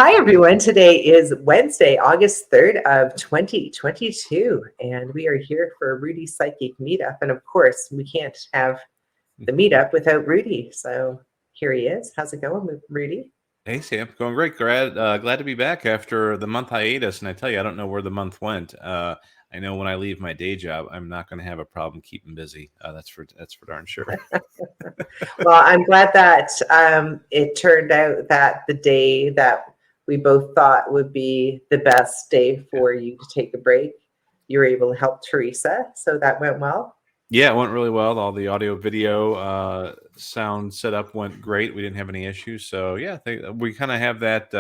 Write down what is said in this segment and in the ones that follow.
Hi, everyone. Today is Wednesday, August 3rd of 2022, and we are here for Rudy Psychic Meetup. And of course, we can't have the meetup without Rudy. So here he is. How's it going, Rudy? Hey Sam, going great. Glad to be back after the month hiatus. And I tell you, I don't know where the month went. I know when I leave my day job, I'm not going to have a problem keeping busy. That's for darn sure. Well, I'm glad that it turned out that the day that we both thought would be the best day Yeah. for you to take a break, you were able to help Teresa. So that went well. Yeah, it went really well. All the audio, video, sound setup went great. We didn't have any issues. So yeah, we kind of have that.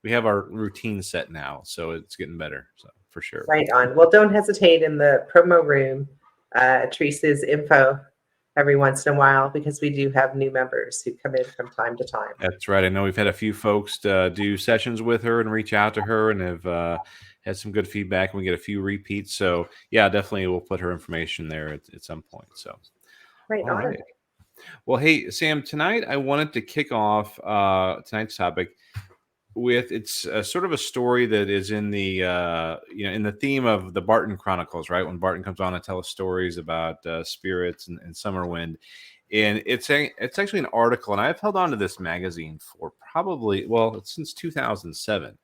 We have our routine set now, so it's getting better. So for sure. Right on. Well, don't hesitate in the promo room, Teresa's info every once in a while because we do have new members who come in from time to time. That's right. I know we've had a few folks do sessions with her and reach out to her and have had some good feedback. And we get a few repeats. So, yeah, definitely we'll put her information there at some point. So, Right all on. right. Well, hey, Sam, tonight I wanted to kick off tonight's topic with it's sort of a story that is in the in the theme of the Barton Chronicles, right? When Barton comes on and tells stories about spirits and summer wind, and it's actually an article, and I've held on to this magazine for since 2007.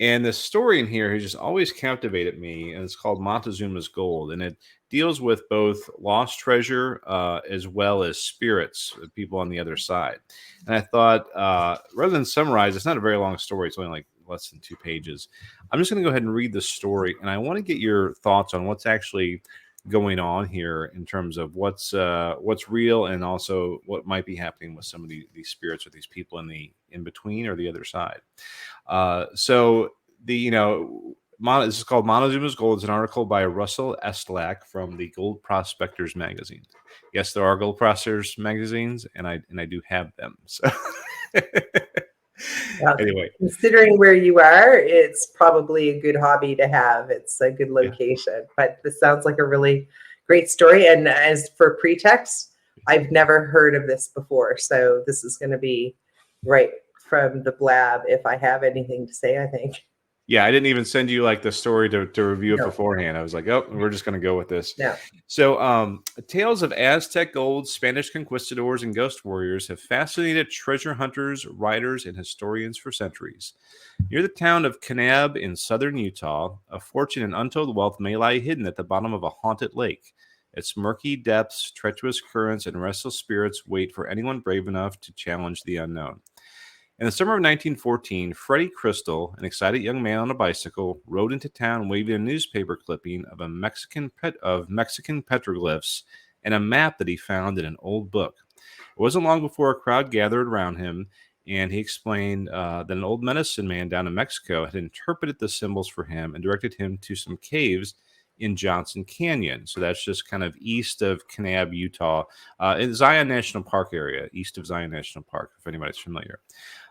And the story in here has just always captivated me, and it's called Montezuma's Gold, and it deals with both lost treasure as well as spirits, people on the other side. And I thought, rather than summarize, it's not a very long story; it's only like less than 2 pages. I'm just going to go ahead and read the story, and I want to get your thoughts on what's actually going on here in terms of what's real and also what might be happening with some of these spirits or these people in between or the other side. So this is called Montezuma's Gold. It's an article by Russell Estlack from the Gold Prospectors magazine. Yes, there are Gold Prospectors magazines, and I do have them. So Well, anyway, considering where you are, it's probably a good hobby to have. It's a good yeah. location. But this sounds like a really great story. And as for pretext, I've never heard of this before. So this is going to be right from the blab if I have anything to say, I think. Yeah, I didn't even send you like the story to review it No, beforehand. I was like, oh, we're just going to go with this. no. So, tales of Aztec gold, Spanish conquistadors, and ghost warriors have fascinated treasure hunters, writers, and historians for centuries. Near the town of Kanab in southern Utah, a fortune and untold wealth may lie hidden at the bottom of a haunted lake. Its murky depths, treacherous currents, and restless spirits wait for anyone brave enough to challenge the unknown. In the summer of 1914, Freddie Crystal, an excited young man on a bicycle, rode into town waving a newspaper clipping of Mexican petroglyphs and a map that he found in an old book. It wasn't long before a crowd gathered around him, and he explained that an old medicine man down in Mexico had interpreted the symbols for him and directed him to some caves in Johnson Canyon. So that's just kind of east of Kanab, Utah, in Zion National Park area, east of Zion National Park, if anybody's familiar.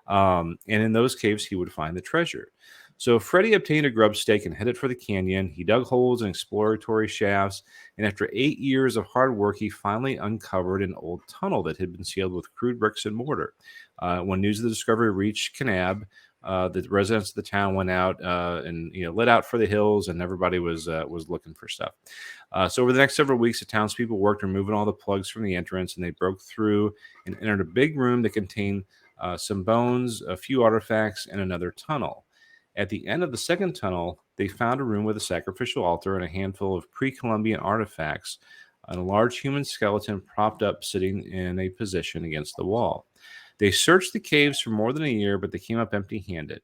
And in those caves, he would find the treasure. So Freddie obtained a grub stake and headed for the canyon. He dug holes in exploratory shafts, and after 8 years of hard work, he finally uncovered an old tunnel that had been sealed with crude bricks and mortar. When news of the discovery reached Kanab, the residents of the town went out and lit out for the hills, and everybody was looking for stuff. So over the next several weeks, the townspeople worked removing all the plugs from the entrance, and they broke through and entered a big room that contained some bones, a few artifacts, and another tunnel. At the end of the second tunnel, they found a room with a sacrificial altar and a handful of pre-Columbian artifacts, and a large human skeleton propped up sitting in a position against the wall. They searched the caves for more than a year, but they came up empty-handed.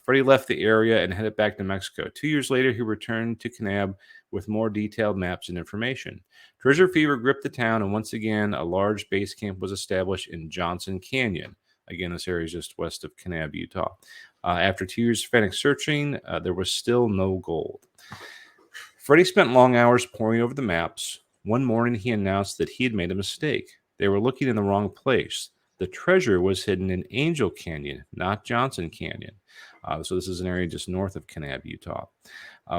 Freddie left the area and headed back to Mexico. 2 years later, he returned to Kanab with more detailed maps and information. Treasure fever gripped the town, and once again, a large base camp was established in Johnson Canyon. Again, this area is just west of Kanab, Utah. After 2 years of frantic searching, there was still no gold. Freddie spent long hours poring over the maps. One morning, he announced that he had made a mistake. They were looking in the wrong place. The treasure was hidden in Angel Canyon, not Johnson Canyon. So this is an area just north of Kanab, Utah.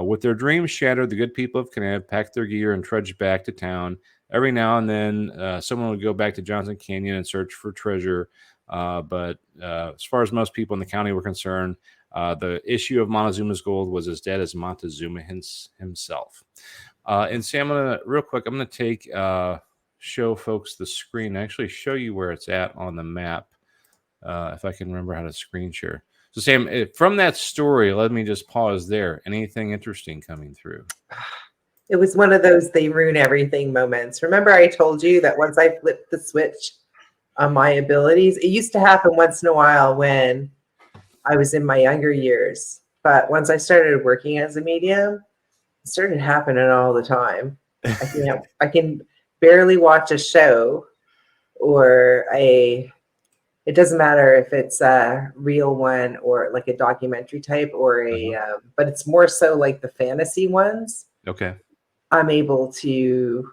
With their dreams shattered, the good people of Kanab packed their gear and trudged back to town. Every now and then, someone would go back to Johnson Canyon and search for treasure. But as far as most people in the county were concerned, the issue of Montezuma's gold was as dead as Montezuma himself. And Sam, real quick, I'm going to take show folks the screen, actually show you where it's at on the map, if I can remember how to screen share. So Sam, from that story, let me just pause there. Anything interesting coming through? It was one of those they ruin everything moments. Remember I told you that once I flipped the switch on my abilities, it used to happen once in a while when I was in my younger years. But once I started working as a medium, it started happening all the time. I can barely watch a show or it doesn't matter if it's a real one or like a documentary type or but it's more so like the fantasy ones. Okay. I'm able to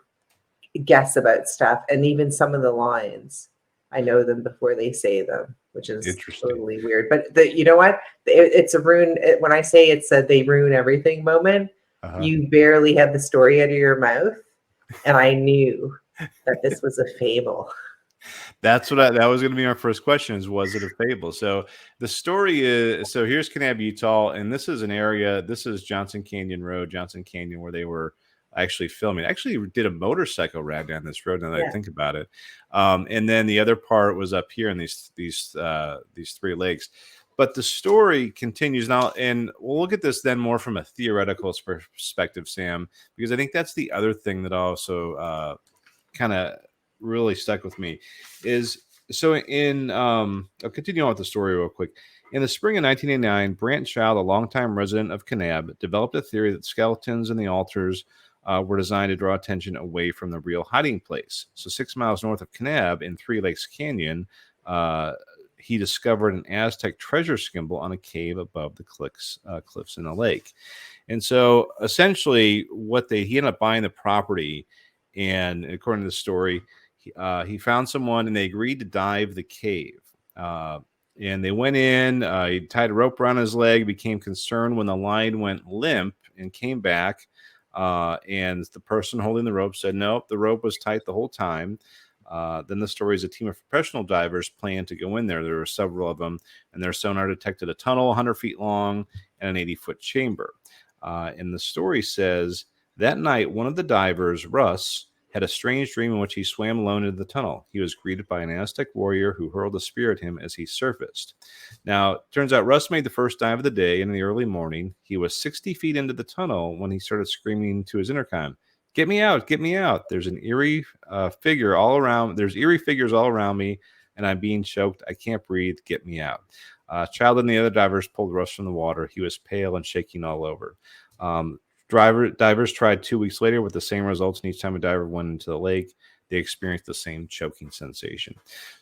guess about stuff, and even some of the lines, I know them before they say them, which is totally weird. But you know what? It's a ruin. When I say it's a they ruin everything moment, you barely had the story out of your mouth, and I knew that this was a fable. That's what that was going to be our first question is, was it a fable? So the story is, so here's Kanab, Utah, and this is an area, this is Johnson Canyon Road, Johnson Canyon, where they were actually filming. Actually did a motorcycle ride down this road now that I think about it. And then the other part was up here in these three lakes. But the story continues now, and we'll look at this then more from a theoretical perspective, Sam, because I think that's the other thing that also kind of really stuck with me is, so I'll continue on with the story real quick. In the spring of 1989, Brant Child, a longtime resident of Kanab, developed a theory that skeletons in the altars were designed to draw attention away from the real hiding place. So 6 miles north of Kanab in Three Lakes Canyon, he discovered an Aztec treasure symbol on a cave above the cliffs in the lake. And so essentially he ended up buying the property, and according to the story, he found someone and they agreed to dive the cave. And they went in, he tied a rope around his leg, became concerned when the line went limp and came back. And the person holding the rope said, nope, the rope was tight the whole time. Then the story is a team of professional divers planned to go in there. There were several of them, and their sonar detected a tunnel 100 feet long and an 80-foot chamber. And the story says that night, one of the divers, Russ, had a strange dream in which he swam alone into the tunnel. He was greeted by an Aztec warrior who hurled a spear at him as he surfaced. Now, it turns out Russ made the first dive of the day, and in the early morning, he was 60 feet into the tunnel when he started screaming to his intercom, "Get me out, get me out. There's an eerie figure all around. There's eerie figures all around me, and I'm being choked. I can't breathe. Get me out." Child and the other divers pulled Russ from the water. He was pale and shaking all over. Divers tried 2 weeks later with the same results, and each time a diver went into the lake, they experienced the same choking sensation.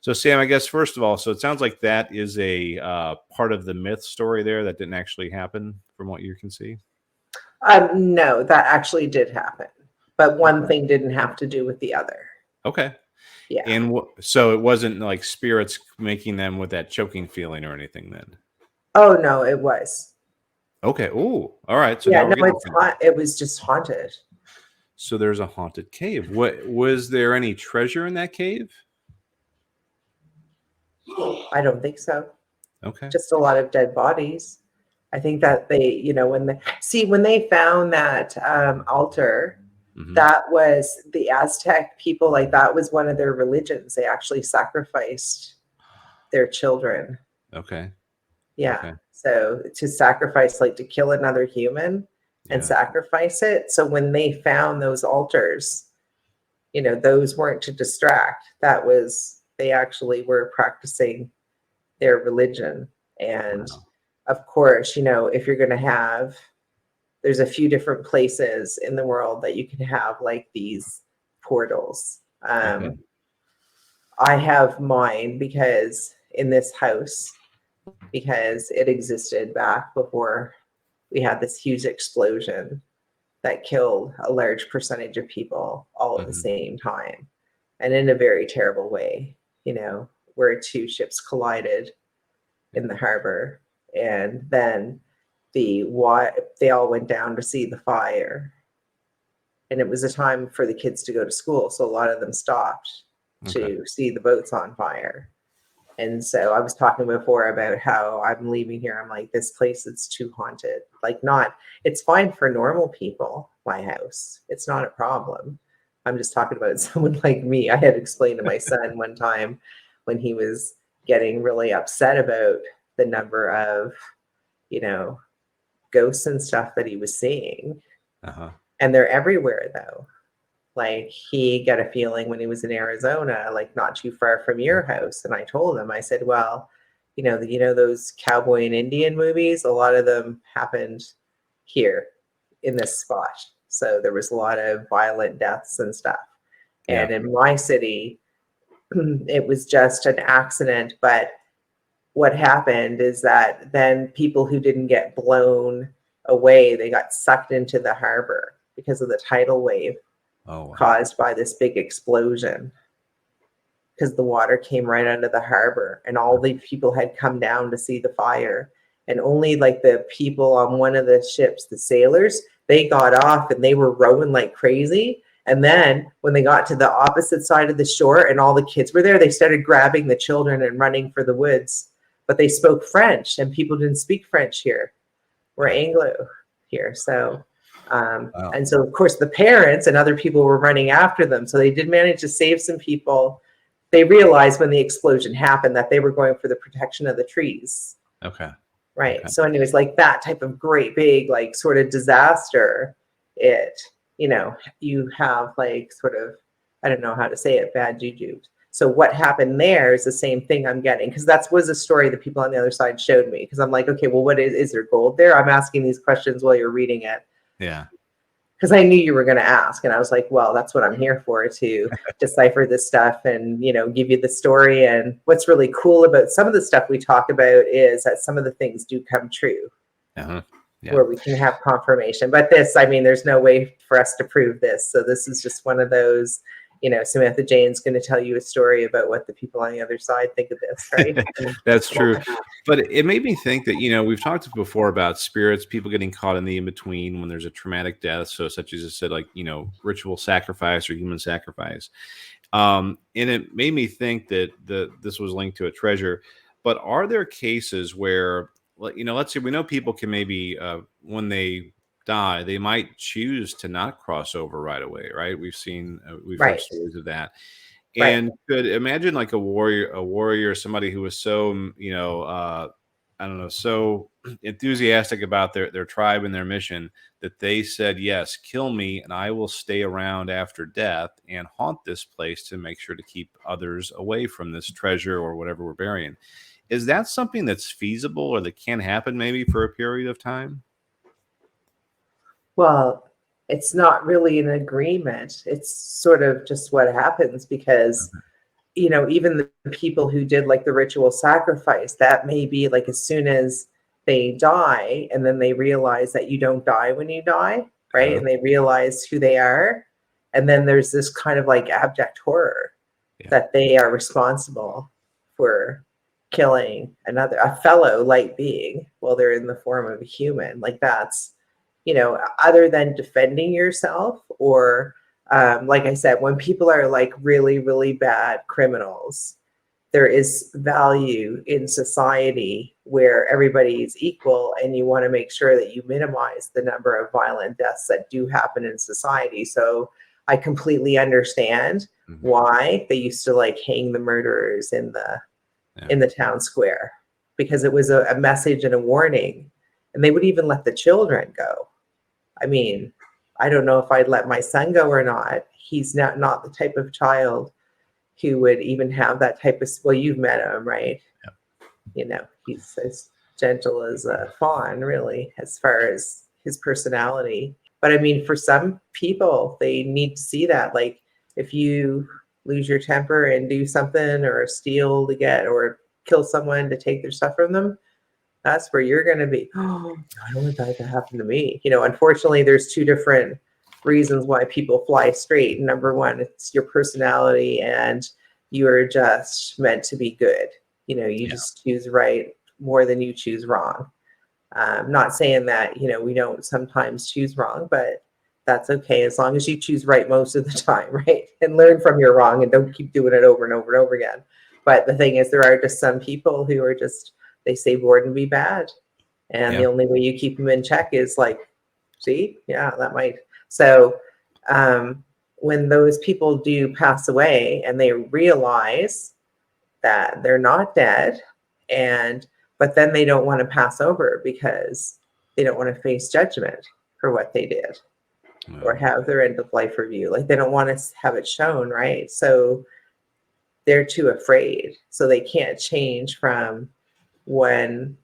So, Sam, I guess first of all, so it sounds like that is a part of the myth story there that didn't actually happen, from what you can see. No, that actually did happen, but one thing didn't have to do with the other. Okay. Yeah. And so it wasn't like spirits making them with that choking feeling or anything then? Oh no, it was. Okay. Oh, all right. So yeah, no, it was just haunted. So there's a haunted cave. What was there any treasure in that cave? I don't think so. Okay. Just a lot of dead bodies. I think that they, when they found that altar, that was the Aztec people, like that was one of their religions. They actually sacrificed their children. Okay. Yeah. Okay. So to sacrifice, like to kill another human and sacrifice it. So when they found those altars, those weren't to distract. That was, they actually were practicing their religion. And of course, if you're going to have, there's a few different places in the world that you can have like these portals. I have mine because in this house, because it existed back before we had this huge explosion that killed a large percentage of people all at the same time, and in a very terrible way, where two ships collided in the harbor, and then they all went down to see the fire, and it was a time for the kids to go to school, so a lot of them stopped to see the boats on fire. And so I was talking before about how I'm leaving here. I'm like, this place is too haunted. Like, not, it's fine for normal people, my house. It's not a problem. I'm just talking about someone like me. I had explained to my son one time when he was getting really upset about the number of, you know, ghosts and stuff that he was seeing. Uh-huh. And they're everywhere, though. Like, he got a feeling when he was in Arizona, like not too far from your house. And I told him, I said, well, those cowboy and Indian movies, a lot of them happened here in this spot. So there was a lot of violent deaths and stuff. Yeah. And in my city, it was just an accident. But what happened is that then people who didn't get blown away, they got sucked into the harbor because of the tidal wave. Oh, wow. Caused by this big explosion, because the water came right out of the harbor and all the people had come down to see the fire, and only like the people on one of the ships, the sailors, they got off and they were rowing like crazy. And then when they got to the opposite side of the shore and all the kids were there, they started grabbing the children and running for the woods. But they spoke French, and people didn't speak French here. We're Anglo here. So Wow. and so, of course, the parents and other people were running after them. So they did manage to save some people. They realized when the explosion happened that they were going for the protection of the trees. Okay. Right. Okay. So anyways, like that type of great big, like sort of disaster, you have like sort of, I don't know how to say it, bad juju. So what happened there is the same thing I'm getting, because that was a story that people on the other side showed me. Because I'm like, okay, well, what is there gold there? I'm asking these questions while you're reading it. Yeah. Because I knew you were going to ask, and I was like, well, that's what I'm here for, to decipher this stuff and, give you the story. And what's really cool about some of the stuff we talk about is that some of the things do come true. Uh-huh. Yeah. Where we can have confirmation. But this, I mean, there's no way for us to prove this. So this is just one of those, Samantha Jane's going to tell you a story about what the people on the other side think of this, right? That's true. But it made me think that, we've talked before about spirits, people getting caught in the in-between when there's a traumatic death. So such as I said, like, ritual sacrifice or human sacrifice. And it made me think that this was linked to a treasure. But are there cases where, let's say we know people can maybe, when they die, they might choose to not cross over right away, right? We've heard stories of that. And could imagine like a warrior, somebody who was so, I don't know, so enthusiastic about their tribe and their mission that they said, yes, kill me and I will stay around after death and haunt this place to make sure to keep others away from this treasure or whatever we're burying. Is that something that's feasible or that can happen maybe for a period of time? Well, it's not really an agreement. It's sort of just what happens, because, even the people who did like the ritual sacrifice, that may be like as soon as they die, and then they realize that you don't die when you die, right? And they realize who they are. And then there's this kind of like abject horror that they are responsible for killing a fellow light being while they're in the form of a human. Like that's, other than defending yourself or, like I said, when people are like really, really bad criminals, there is value in society where everybody is equal, and you want to make sure that you minimize the number of violent deaths that do happen in society. So I completely understand why they used to like hang the murderers in the town square, because it was a message and a warning, and they would even let the children go. I mean, I don't know if I'd let my son go or not. He's not the type of child who would even have that type of, well, you've met him, right? He's as gentle as a fawn, really, as far as his personality. But I mean, for some people, they need to see that. Like, if you lose your temper and do something or steal to get or kill someone to take their stuff from them, that's where you're going to be. Oh, I don't want that to happen to me. Unfortunately, there's two different reasons why people fly straight. Number one, it's your personality, and you are just meant to be good. You just choose right more than you choose wrong. Not saying that, we don't sometimes choose wrong, but that's okay as long as you choose right most of the time, right? And learn from your wrong and don't keep doing it over and over and over again. But the thing is, there are just some people who are just, they say bored and be bad. And the only way you keep them in check is like, see, yeah, that might. So when those people do pass away and they realize that they're not dead, but then they don't want to pass over because they don't want to face judgment for what they did or have their end of life review. Like they don't want to have it shown, right? So they're too afraid. So they can't change from one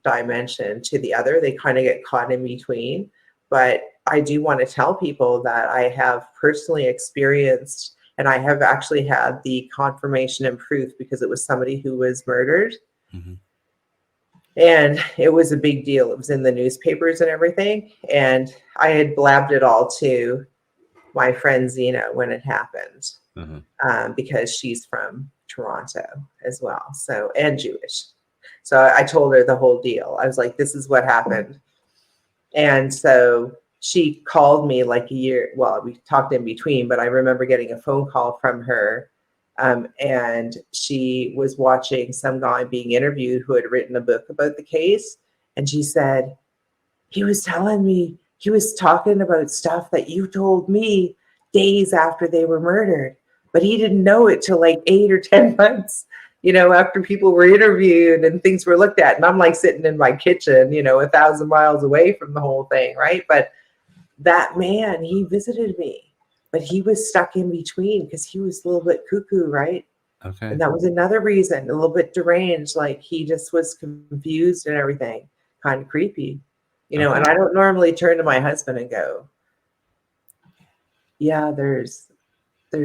dimension to the other. They kind of get caught in between. But I do want to tell people that I have personally experienced, and I have actually had the confirmation and proof because it was somebody who was murdered. Mm-hmm. And it was a big deal. It was in the newspapers and everything. And I had blabbed it all to my friend Zena when it happened, because she's from Toronto as well. So, and Jewish. So I told her the whole deal. I was like, this is what happened. And so she called me like a year. Well, we talked in between, but I remember getting a phone call from her. And she was watching some guy being interviewed who had written a book about the case. And she said, he was telling me, he was talking about stuff that you told me days after they were murdered, but he didn't know it till like 8 or 10 months, after people were interviewed and things were looked at. And I'm like sitting in my kitchen, 1,000 miles away from the whole thing. Right. But that man, he visited me. But he was stuck in between because he was a little bit cuckoo, right? Okay. And that was another reason, a little bit deranged. Like he just was confused and everything, kind of creepy, And I don't normally turn to my husband and go, yeah, there's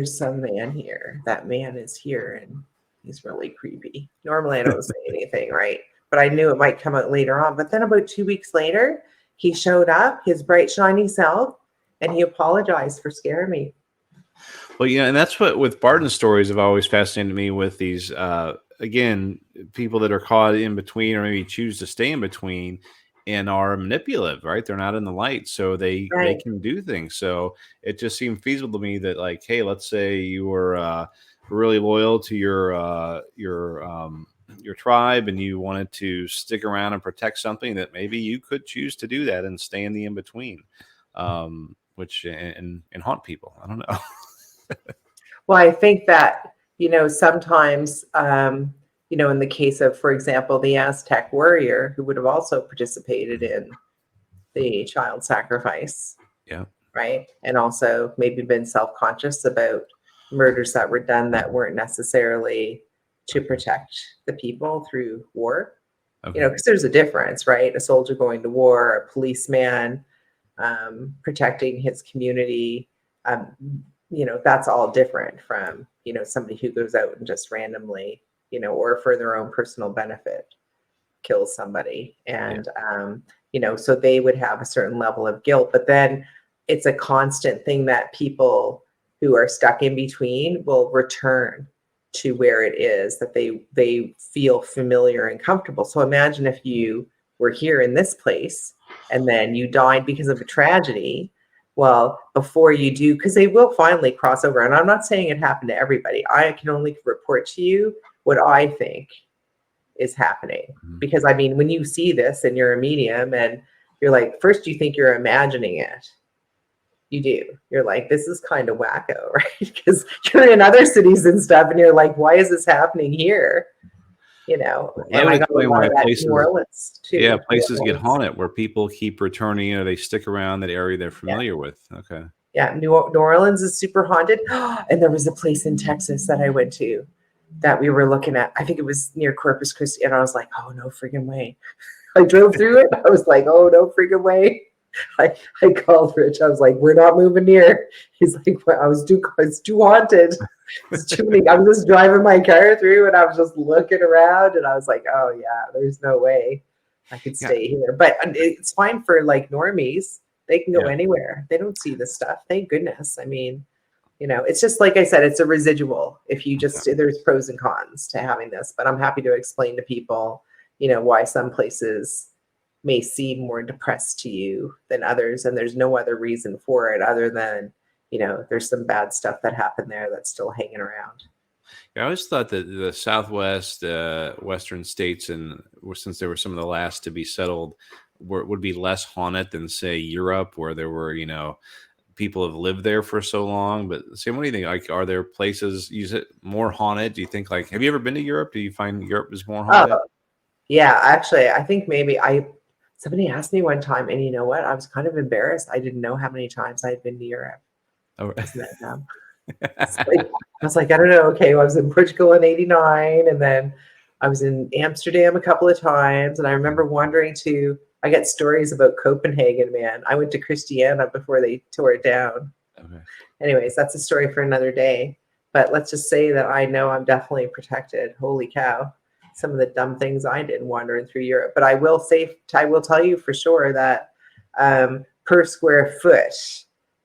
some man here. That man is here and he's really creepy. Normally I don't say anything, right? But I knew it might come out later on. But then about 2 weeks later, he showed up, his bright, shiny self, and he apologized for scaring me. Well, yeah, and that's what with Barton stories have always fascinated me with these, again, people that are caught in between or maybe choose to stay in between and are manipulative, right? They're not in the light, so they can do things. So it just seemed feasible to me that like, hey, let's say you were really loyal to your tribe and you wanted to stick around and protect something, that maybe you could choose to do that and stay in the in between, which and haunt people. I don't know. Well, I think that, sometimes, in the case of, for example, the Aztec warrior who would have also participated in the child sacrifice. Yeah. Right. And also maybe been self-conscious about murders that were done that weren't necessarily to protect the people through war. Because there's a difference, right? A soldier going to war, a policeman protecting his community. That's all different from, somebody who goes out and just randomly, or for their own personal benefit, kills somebody. And, so they would have a certain level of guilt. But then it's a constant thing that people who are stuck in between will return to where it is that they feel familiar and comfortable. So imagine if you were here in this place and then you died because of a tragedy. Well, before you do, because they will finally cross over. And I'm not saying it happened to everybody. I can only report to you what I think is happening. Because when you see this and you're a medium and you're like, first you think you're imagining it. You do. You're like, this is kind of wacko, right? Because you're in other cities and stuff and you're like, why is this happening here? And I got a lot of that in New Orleans too. Yeah, places get haunted where people keep returning, they stick around that area they're familiar with. Okay. Yeah, New Orleans is super haunted. And there was a place in Texas that I went to that we were looking at. I think it was near Corpus Christi. And I was like, oh, no freaking way. I drove through it. I was like, oh, no freaking way. I called Rich. I was like, we're not moving near. He's like, well, it's too haunted. It's too many. I was just driving my car through and I was just looking around and I was like, oh yeah, there's no way I could stay here. But it's fine for like normies. They can go anywhere. They don't see this stuff. Thank goodness. It's just like I said, it's a residual. If you just, there's pros and cons to having this, but I'm happy to explain to people, why some places may seem more depressed to you than others. And there's no other reason for it other than, there's some bad stuff that happened there that's still hanging around. Yeah, I always thought that the Southwest, Western states, and since they were some of the last to be settled, would be less haunted than, say, Europe, where there were, people have lived there for so long. But Sam, what do you think? Like, are there places use it more haunted? Do you think, like, have you ever been to Europe? Do you find Europe is more haunted? Oh, yeah, actually, I think maybe somebody asked me one time, and you know what? I was kind of embarrassed. I didn't know how many times I'd been to Europe. Oh, Isn't that dumb? It's like, I was like, I don't know. Okay, well, I was in Portugal in '89, and then I was in Amsterdam a couple of times. And I remember wandering I get stories about Copenhagen, man. I went to Christiania before they tore it down. okay. Anyways, that's a story for another day. But let's just say that I know I'm definitely protected. Holy cow. Some of the dumb things I did wandering through Europe. But I will tell you for sure that per square foot,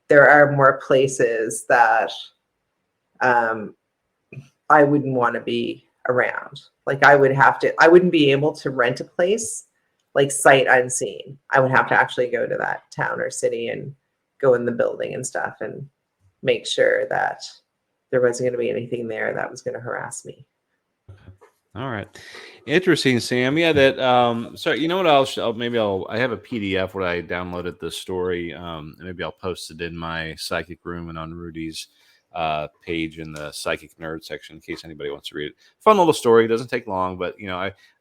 there are more places that I wouldn't want to be around. Like I wouldn't be able to rent a place like sight unseen. I would have to actually go to that town or city and go in the building and stuff and make sure that there wasn't going to be anything there that was going to harass me. All right. Interesting, Sam. Yeah, so you know what, I have a PDF where I downloaded this story. And maybe I'll post it in my psychic room and on Rudy's page in the psychic nerd section in case anybody wants to read it. Fun little story. It doesn't take long, but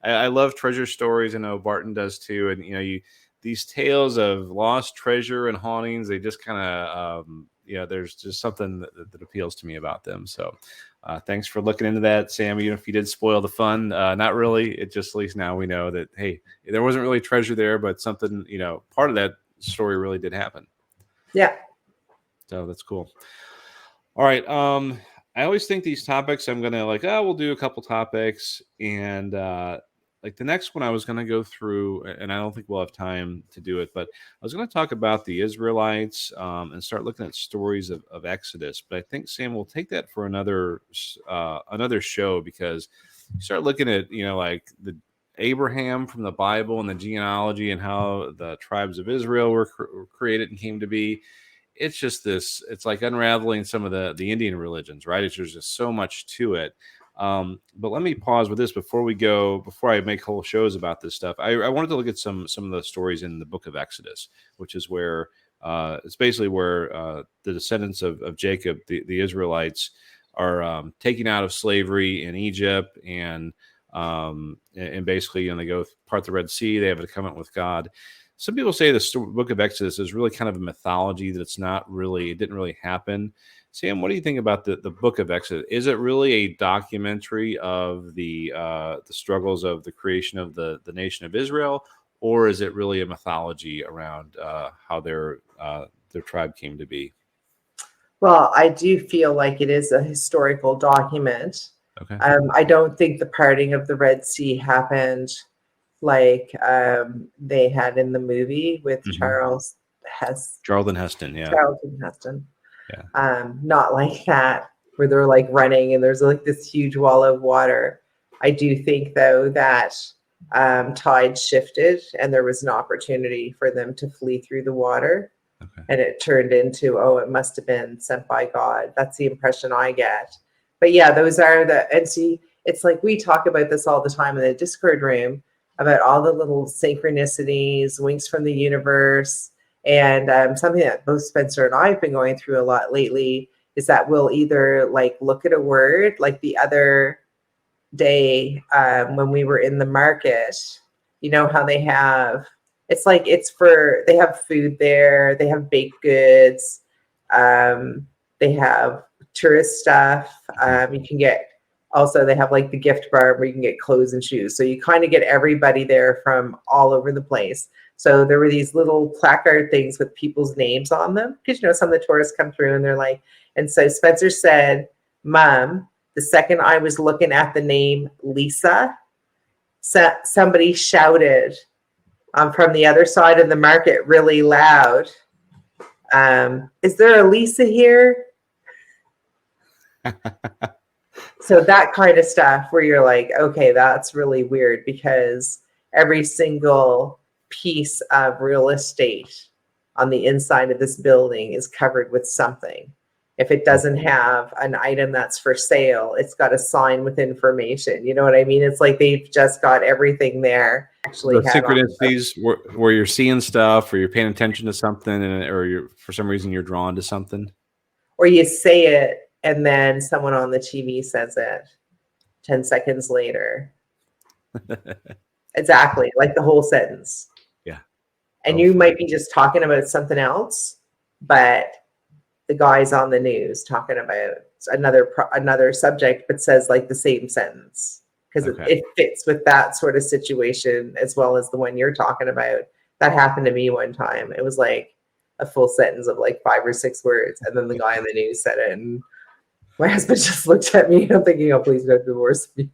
I love treasure stories. I know Barton does too. And these tales of lost treasure and hauntings, they just kind of there's just something that appeals to me about them. So thanks for looking into that, Sam. Even if you did spoil the fun, not really. It just, at least now we know that, hey, there wasn't really treasure there, but something, part of that story really did happen. Yeah. So that's cool. All right. I always think these topics, I'm going to we'll do a couple topics. And like the next one I was going to go through, and I don't think we'll have time to do it, but I was going to talk about the Israelites and start looking at stories of Exodus. But I think, Sam, we'll take that for another show, because you start looking at, like the Abraham from the Bible and the genealogy and how the tribes of Israel were created and came to be. It's just it's like unraveling some of the Indian religions, right? There's just so much to it. But let me pause with this before I make whole shows about this stuff. I wanted to look at some of the stories in the book of Exodus, which is where it's basically where the descendants of Jacob, the Israelites, are taken out of slavery in Egypt, and basically, they go part the Red Sea. They have a covenant with God. Some people say the book of Exodus is really kind of a mythology, that it didn't really happen. Sam, what do you think about the book of Exodus? Is it really a documentary of the struggles of the creation of the nation of Israel, or is it really a mythology around how their tribe came to be? Well, I do feel like it is a historical document. Okay. I don't think the parting of the Red Sea happened like they had in the movie with Charlton Heston, yeah. Charlton Heston. Yeah. Not like that, where they're like running and there's like this huge wall of water. I do think, though, that tide shifted and there was an opportunity for them to flee through the water. Okay. And it turned into, it must have been sent by God. That's the impression I get. But yeah, those are and see, it's like we talk about this all the time in the Discord room, about all the little synchronicities, winks from the universe. And something that both Spencer and I have been going through a lot lately is that we'll either like look at a word, like the other day when we were in the market, how they have, they have food there, they have baked goods, they have tourist stuff. You can get, also they have like the gift bar where you can get clothes and shoes. So you kind of get everybody there from all over the place. So there were these little placard things with people's names on them, because some of the tourists come through and they're like, and so Spencer said, Mom, the second I was looking at the name Lisa, somebody shouted from the other side of the market really loud, is there a Lisa here? So that kind of stuff where you're like, okay, that's really weird, because every single piece of real estate on the inside of this building is covered with something. If it doesn't have an item that's for sale, it's got a sign with information. You know what I mean? It's like they've just got everything there. Actually The had on synchronicities where you're seeing stuff, or you're paying attention to something, or you're for some reason you're drawn to something. or you say it and then someone on the TV says it 10 seconds later. Exactly, like the whole sentence. Yeah. And you might be just talking about something else, but the guy's on the news talking about another subject, but says like the same sentence because it fits with that sort of situation as well as the one you're talking about. That happened to me one time. It was like a full sentence of like 5 or 6 words, and then the guy on the news said it, and my husband just looked at me. I'm thinking, oh, please don't divorce me.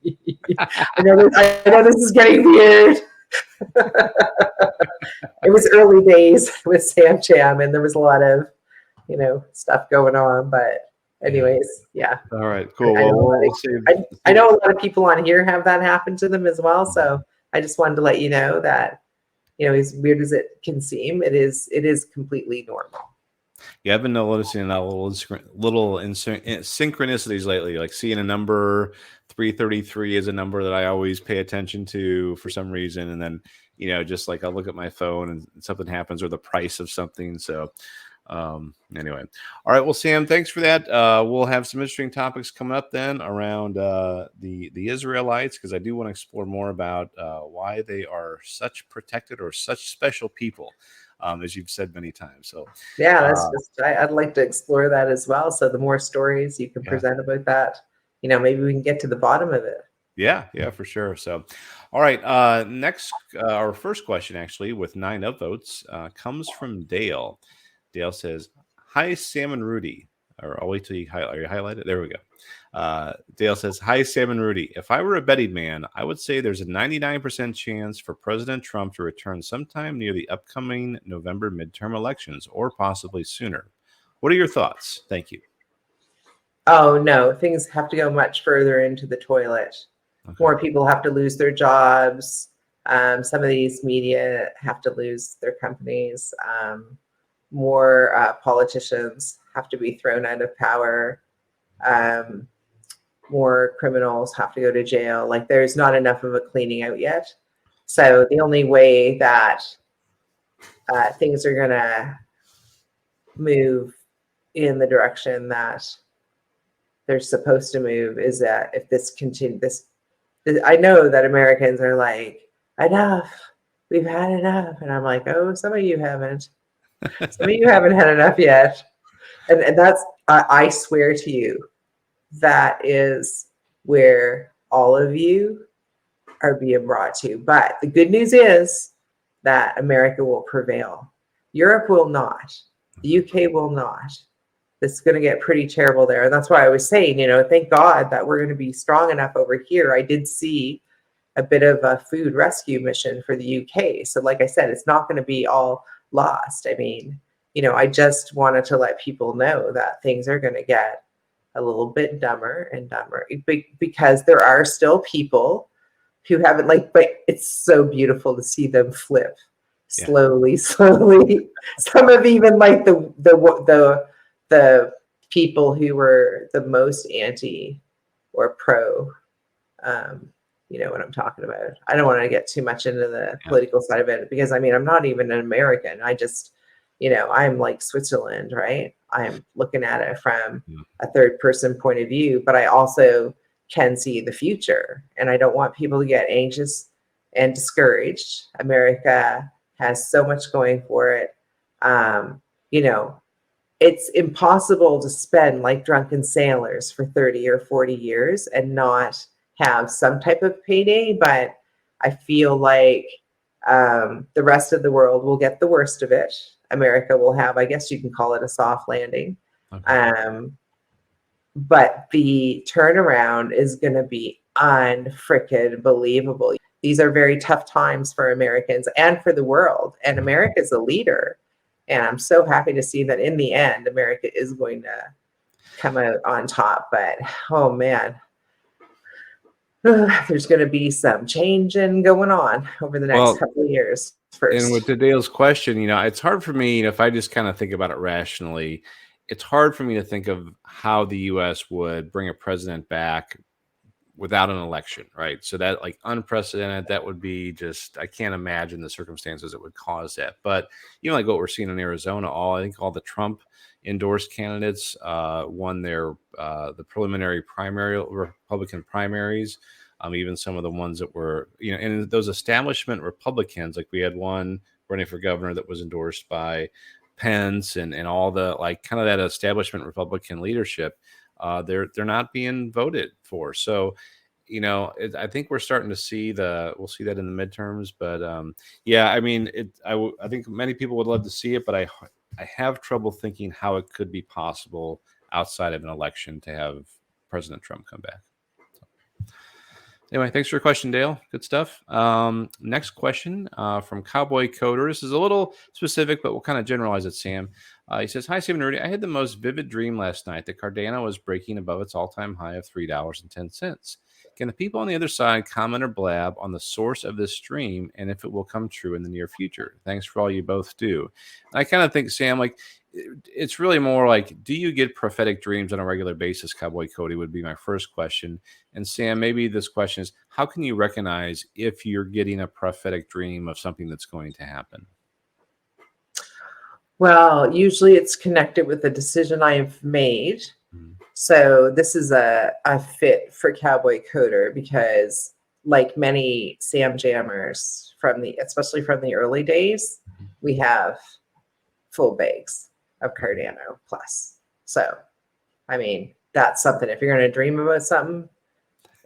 I know this is getting weird. It was early days with Sam Jam, and there was a lot of, stuff going on. But anyways, yeah. All right, cool. I know a lot of people on here have that happen to them as well. So I just wanted to let you know that, as weird as it can seem, it is completely normal. Yeah, I've been noticing that little synchronicities lately, like seeing a number 333 is a number that I always pay attention to for some reason. And then, just like I'll look at my phone and something happens, or the price of something. So anyway, all right. Well, Sam, thanks for that. We'll have some interesting topics coming up then around the Israelites, because I do want to explore more about why they are such protected or such special people. As you've said many times. So yeah, I'd like to explore that as well. So the more stories you can present about that, maybe we can get to the bottom of it. Yeah, for sure. So, all right. Next, our first question, actually, with 9 upvotes, comes from Dale. Dale says, "Hi, Sam and Rudy." Or I'll wait till you highlight it. There we go. Dale says, "Hi, Sam and Rudy. If I were a betting man, I would say there's a 99% chance for President Trump to return sometime near the upcoming November midterm elections, or possibly sooner. What are your thoughts? Thank you." Oh, no. Things have to go much further into the toilet. Okay. More people have to lose their jobs. Some of these media have to lose their companies. More politicians have to be thrown out of power. More criminals have to go to jail. Like, there's not enough of a cleaning out yet. So the only way that things are going to move in the direction that they're supposed to move is that if this continues, I know that Americans are like, enough, we've had enough. And I'm like, oh, some of you haven't. Some of you haven't had enough yet. And that's, I swear to you, that is where all of you are being brought to. But the good news is that America will prevail. Europe will not. The UK will not. It's going to get pretty terrible there. And that's why I was saying, thank God that we're going to be strong enough over here. I did see a bit of a food rescue mission for the UK. So like I said, it's not going to be all lost. I mean, I just wanted to let people know that things are going to get a little bit dumber and dumber, because there are still people who haven't, but it's so beautiful to see them flip slowly. Some of even the people who were the most anti or pro, you know what I'm talking about. I don't want to get too much into the political side of it, because I'm not even an American. I just, I'm like Switzerland, right? I'm looking at it from a third person point of view, but I also can see the future, and I don't want people to get anxious and discouraged. America has so much going for it. It's impossible to spend like drunken sailors for 30 or 40 years and not have some type of payday. But I feel like the rest of the world will get the worst of it. America will have, I guess you can call it a soft landing. Okay. But the turnaround is going to be unfreaking believable. These are very tough times for Americans and for the world. And America is a leader. And I'm so happy to see that in the end, America is going to come out on top. But, oh, man, there's going to be some changing going on over the next couple of years first. And with Dale's question, it's hard for me, if I just kind of think about it rationally, it's hard for me to think of how the U.S. would bring a president back without an election, right? So that like unprecedented, that would be just, I can't imagine the circumstances that would cause that. But like what we're seeing in Arizona, I think all the Trump endorsed candidates won their the preliminary primary Republican primaries. Even some of the ones that were, and those establishment Republicans, like we had one running for governor that was endorsed by Pence and all the like kind of that establishment Republican leadership, they're not being voted for. So, I think we're starting to see we'll see that in the midterms. But yeah, I mean, I think many people would love to see it, but I have trouble thinking how it could be possible outside of an election to have President Trump come back. Anyway, thanks for your question, Dale. Good stuff. Next question from Cowboy Coder. This is a little specific, but we'll kind of generalize it, Sam. He says, "Hi, Sam and Rudy. I had the most vivid dream last night that Cardano was breaking above its all-time high of $3.10. Can the people on the other side comment or blab on the source of this stream and if it will come true in the near future? Thanks for all you both do." And I kind of think, Sam, like, it's really more like, do you get prophetic dreams on a regular basis? Cowboy Cody would be my first question. And Sam, maybe this question is, how can you recognize if you're getting a prophetic dream of something that's going to happen? Well, usually it's connected with a decision I've made. Mm-hmm. So this is a fit for Cowboy Coder because, like many Sam Jammers especially from the early days, mm-hmm. we have full bags of Cardano plus. So, I mean, that's something. If you're going to dream about something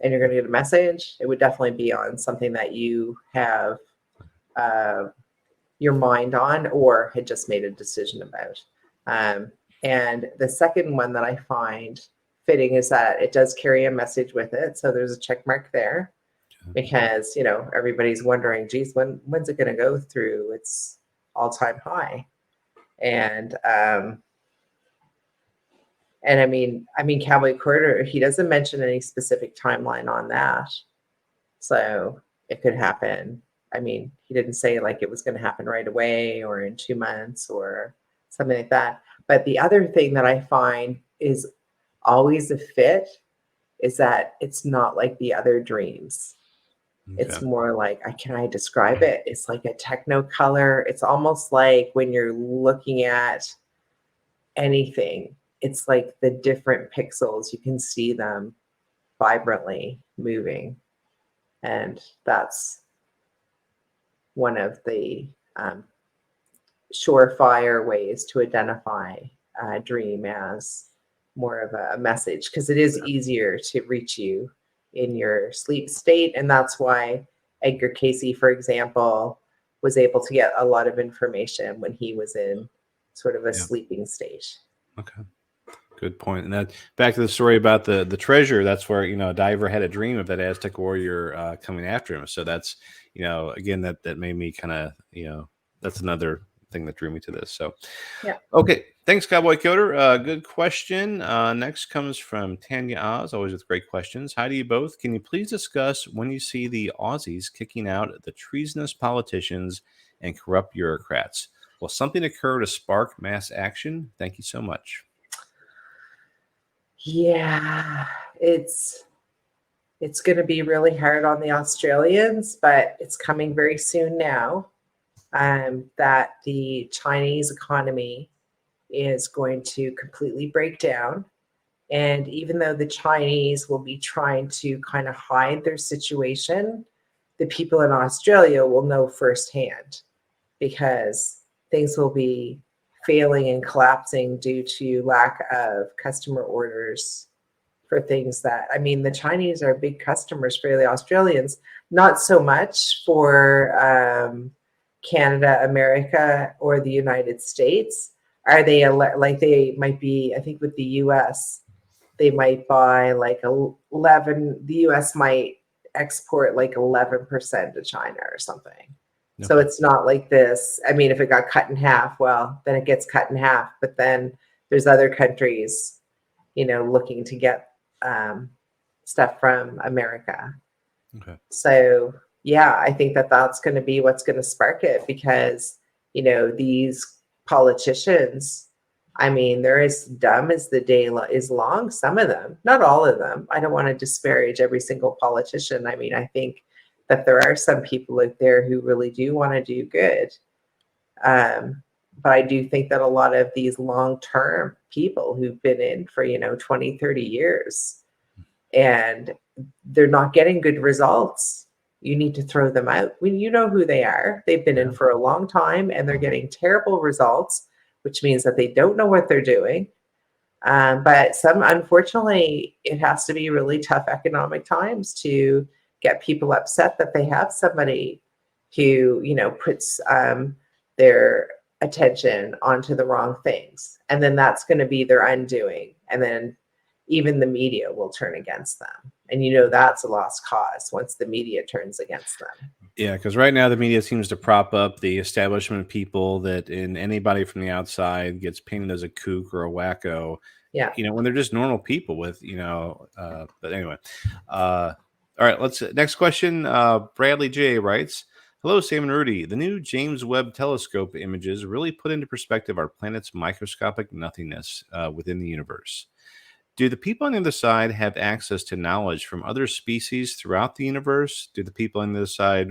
and you're going to get a message, it would definitely be on something that you have your mind on or had just made a decision about. And the second one that I find fitting is that it does carry a message with it. So there's a check mark there because, everybody's wondering, geez, when's it going to go through its all-time high? And I mean, Cowboy Quarter, he doesn't mention any specific timeline on that. So it could happen. I mean, he didn't say like it was going to happen right away or in 2 months or something like that. But the other thing that I find is always a fit is that it's not like the other dreams. Okay. It's more like, can I describe it? It's like a techno color. It's almost like when you're looking at anything, it's like the different pixels, you can see them vibrantly moving. And that's one of the surefire ways to identify a dream as more of a message, because it is easier to reach you in your sleep state. And that's why Edgar Cayce, for example, was able to get a lot of information when he was in sort of a sleeping state. Okay. Good point. And that back to the story about the treasure, that's where, a diver had a dream of that Aztec warrior coming after him. So that's, again, that made me kind of, that's another thing that drew me to this. So, yeah. Okay. Thanks, Cowboy Coder. Good question. Next comes from Tanya Oz, always with great questions. Hi to you both. Can you please discuss when you see the Aussies kicking out the treasonous politicians and corrupt bureaucrats? Will something occur to spark mass action? Thank you so much. Yeah, it's going to be really hard on the Australians, but it's coming very soon now that the Chinese economy is going to completely break down. And even though the Chinese will be trying to kind of hide their situation, the people in Australia will know firsthand because things will be failing and collapsing due to lack of customer orders for things that, I mean, the Chinese are big customers for the Australians, not so much for Canada, America, or the United States. Are they like they might be, I think with the US, they might buy like 11, the US might export like 11% to China or something. Okay. So it's not like this. I mean, if it got cut in half, well, then it gets cut in half. But then there's other countries, looking to get stuff from America. Okay. So yeah, I think that's going to be what's going to spark it because, these politicians, I mean, they're as dumb as the day is long, some of them, not all of them. I don't want to disparage every single politician. I mean, I think that there are some people out there who really do want to do good. Um, but I do think that a lot of these long-term people who've been in for, 20, 30 years and they're not getting good results, you need to throw them out. When you know who they are, they've been in for a long time and they're getting terrible results, which means that they don't know what they're doing. But unfortunately, it has to be really tough economic times to get people upset that they have somebody who, puts their attention onto the wrong things. And then that's going to be their undoing. And then even the media will turn against them. And that's a lost cause once the media turns against them. Yeah, because right now the media seems to prop up the establishment people and anybody from the outside gets painted as a kook or a wacko. Yeah. When they're just normal people with, but anyway. All right, next question. Bradley J writes, "Hello, Sam and Rudy. The new James Webb Telescope images really put into perspective our planet's microscopic nothingness within the universe. Do the people on the other side have access to knowledge from other species throughout the universe? Do the people on the other side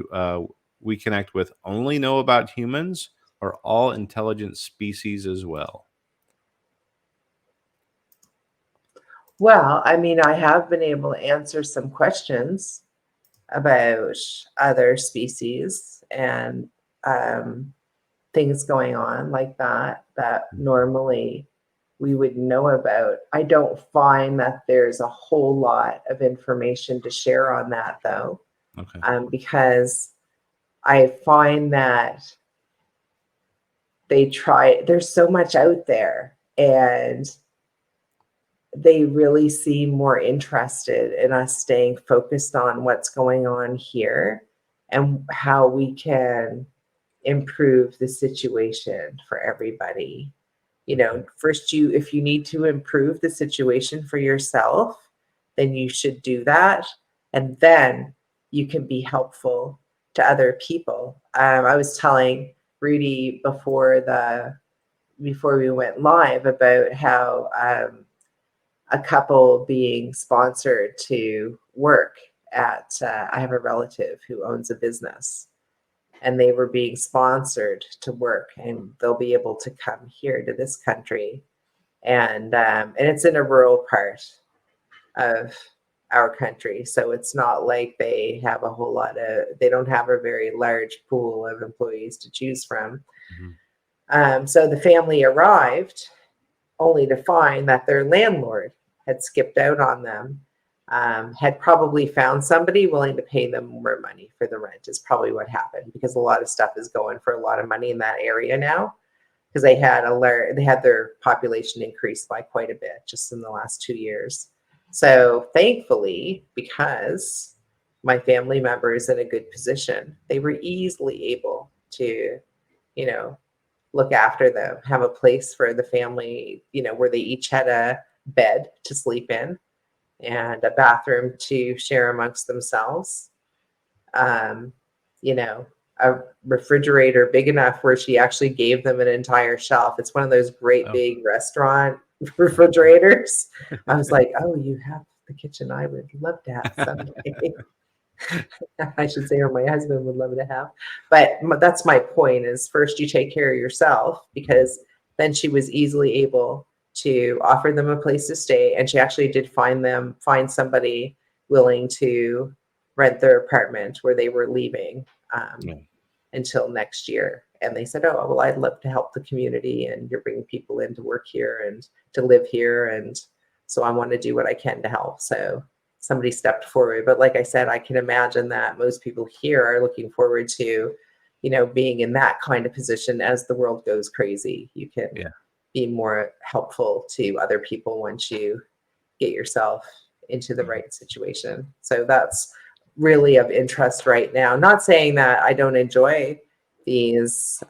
we connect with only know about humans, or all intelligent species as well?" Well, I mean, I have been able to answer some questions about other species and things going on like that normally we would know about. I don't find that there's a whole lot of information to share on that, though. Okay. Because I find that there's so much out there, and they really seem more interested in us staying focused on what's going on here and how we can improve the situation for everybody. First, if you need to improve the situation for yourself, then you should do that. And then you can be helpful to other people. I was telling Rudy before we went live about how a couple being sponsored to work at, I have a relative who owns a business, and they were being sponsored to work, and they'll be able to come here to this country. And it's in a rural part of our country. So it's not like they don't have a very large pool of employees to choose from. Mm-hmm. So the family arrived only to find that their landlord had skipped out on them, had probably found somebody willing to pay them more money for the rent is probably what happened, because a lot of stuff is going for a lot of money in that area now, because they had their population increased by quite a bit just in the last 2 years. So thankfully, because my family member is in a good position, they were easily able to, look after them, have a place for the family, where they each had a bed to sleep in and a bathroom to share amongst themselves. A refrigerator big enough where she actually gave them an entire shelf. It's one of those great big restaurant refrigerators. I was like, oh, you have the kitchen I would love to have someday. I should say, or my husband would love to have. But that's my point, is first you take care of yourself, because then she was easily able to offer them a place to stay. And she actually did find somebody willing to rent their apartment where they were leaving until next year. And they said, oh, well, I'd love to help the community, and you're bringing people in to work here and to live here. And so I want to do what I can to help. So somebody stepped forward. But like I said, I can imagine that most people here are looking forward to, being in that kind of position as the world goes crazy. You can be more helpful to other people once you get yourself into the right situation. So that's really of interest right now. Not saying that I don't enjoy these,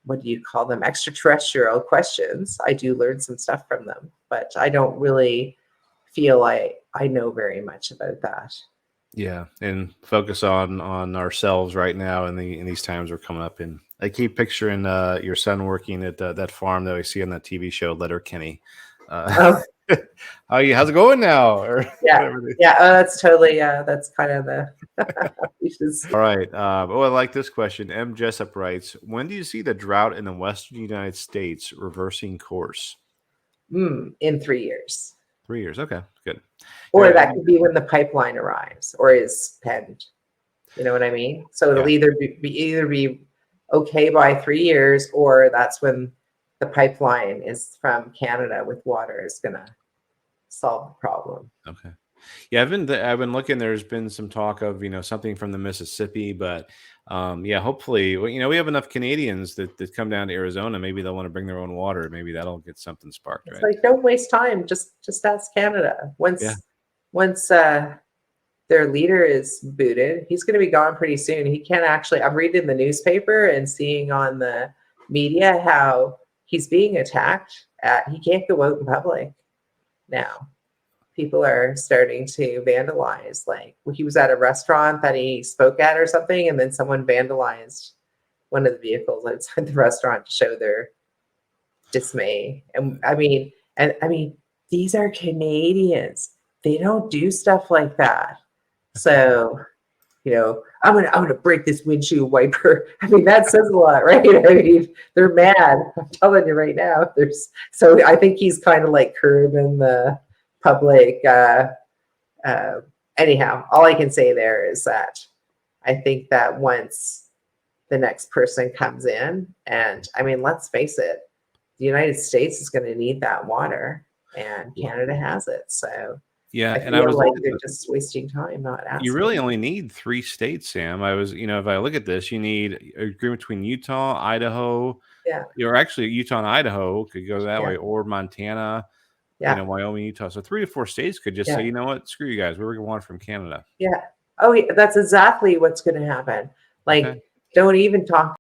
what do you call them, extraterrestrial questions. I do learn some stuff from them, but I don't really feel like I know very much about that. Yeah, and focus on ourselves right now in these times we're coming up in. I keep picturing your son working at that farm that we see on that TV show, Letterkenny. Oh, How's it going now? Or yeah. whatever. Yeah. Oh, that's totally, that's kind of the, All right. I like this question. M. Jessup writes, when do you see the drought in the western United States reversing course? in 3 years. 3 years. Okay, good. Or that could be when the pipeline arrives or is penned. You know what I mean? So it'll either be okay by 3 years, or that's when the pipeline is from Canada with water is gonna solve the problem. Okay. Yeah, I've been looking. There's been some talk of something from the Mississippi, but hopefully, we have enough Canadians that come down to Arizona. Maybe they'll want to bring their own water. Maybe that'll get something sparked, It's right? like, don't waste time. Just ask Canada. Once their leader is booted, he's going to be gone pretty soon. He can't actually. I'm reading the newspaper and seeing on the media how he's being attacked. He can't go out in public now. People are starting to vandalize. Like, he was at a restaurant that he spoke at or something, and then someone vandalized one of the vehicles outside the restaurant to show their dismay. And I mean, these are Canadians. They don't do stuff like that. So, I'm gonna break this windshield wiper. I mean, that says a lot, right? I mean, they're mad. I'm telling you right now. So I think he's kind of like curbing the public. Anyhow, all I can say there is that I think that once the next person comes in, and I mean, let's face it, the United States is going to need that water, and Canada has it. So Yeah, I and I feel was like they're just wasting time not asking. you really only need 3 states, Sam. If I look at this, you need an agreement between Utah, Idaho, Yeah, or actually Utah and Idaho could go that yeah, way, or Montana, yeah, Wyoming, Utah. So 3 to 4 states could just say, yeah, you know what, screw you guys, we're going to want from Canada. yeah. Oh, yeah, that's exactly what's going to happen. Okay. Like, don't even talk